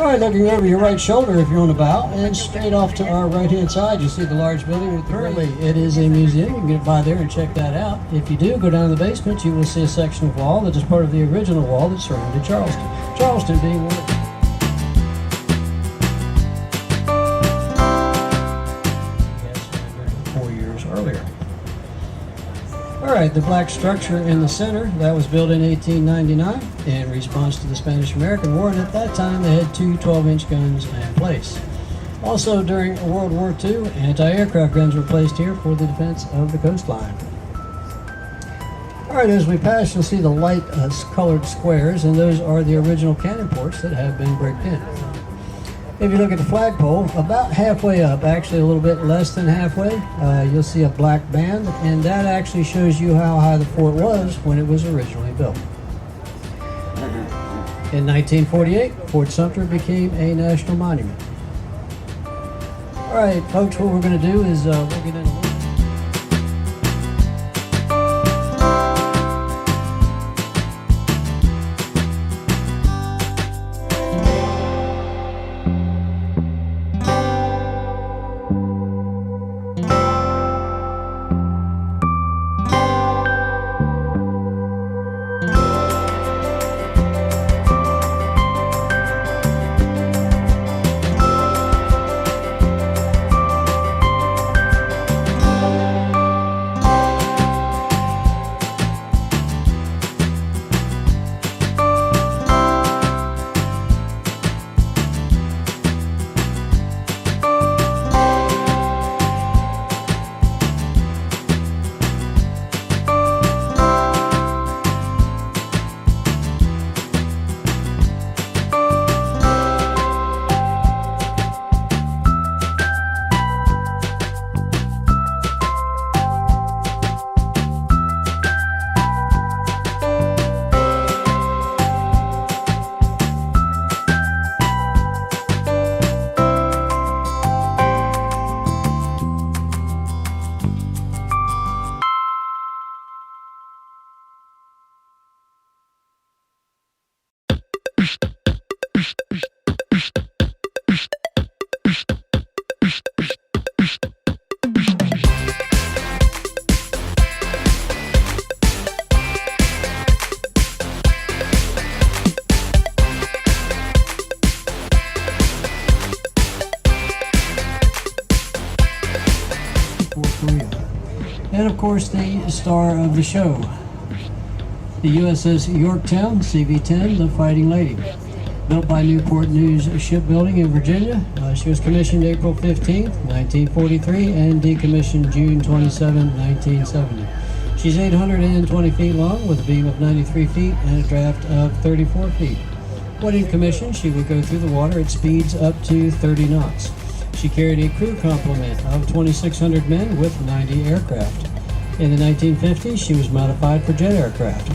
All right, looking over your right shoulder if you're on the bow, and straight off to our right-hand side, you see the large building with the currently it is a museum. You can get by there and check that out. If you do go down to the basement, you will see a section of wall that is part of the original wall that surrounded Charleston. Charleston being one of the 4 years earlier. All right, the black structure in the center, that was built in 1899 in response to the Spanish-American War, and at that time they had two 12-inch guns in place. Also during World War II, anti-aircraft guns were placed here for the defense of the coastline. All right, as we pass, you'll see the light colored squares, and those are the original cannon ports that have been bricked in. If you look at the flagpole, about halfway up, actually a little bit less than halfway, you'll see a black band, and that actually shows you how high the fort was when it was originally built. In 1948, Fort Sumter became a national monument. All right, folks, what we're going to do is we'll get into and of course the star of the show, the USS Yorktown CV-10, the Fighting Lady. Built by Newport News Shipbuilding in Virginia. She was commissioned April 15, 1943 and decommissioned June 27, 1970. She's 820 feet long with a beam of 93 feet and a draft of 34 feet. When in commission, she would go through the water at speeds up to 30 knots. She carried a crew complement of 2,600 men with 90 aircraft. In the 1950s, she was modified for jet aircraft.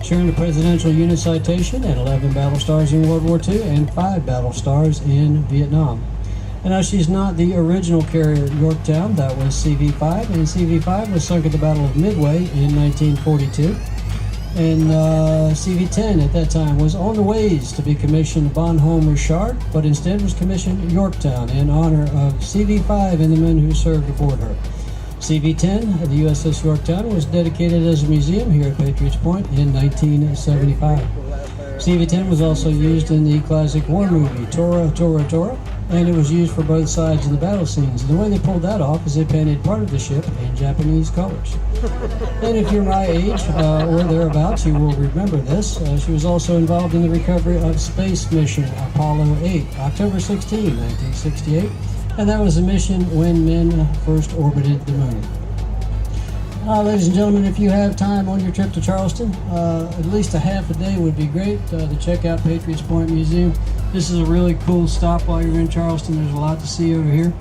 She earned a Presidential Unit Citation and 11 battle stars in World War II and 5 battle stars in Vietnam. And now she's not the original carrier Yorktown, that was CV-5, and CV-5 was sunk at the Battle of Midway in 1942. And CV-10 at that time was on the ways to be commissioned Bonhomme Richard, but instead was commissioned Yorktown in honor of CV-5 and the men who served aboard her. CV-10, the USS Yorktown, was dedicated as a museum here at Patriots Point in 1975. CV-10 was also used in the classic war movie, Tora, Tora, Tora, and it was used for both sides of the battle scenes. And the way they pulled that off is they painted part of the ship in Japanese colors. And if you're my age or thereabouts, you will remember this. She was also involved in the recovery of space mission Apollo 8, October 16, 1968. And that was a mission when men first orbited the moon. Ladies and gentlemen, if you have time on your trip to Charleston, at least a half a day would be great to check out Patriots Point Museum. This is a really cool stop while you're in Charleston. There's a lot to see over here.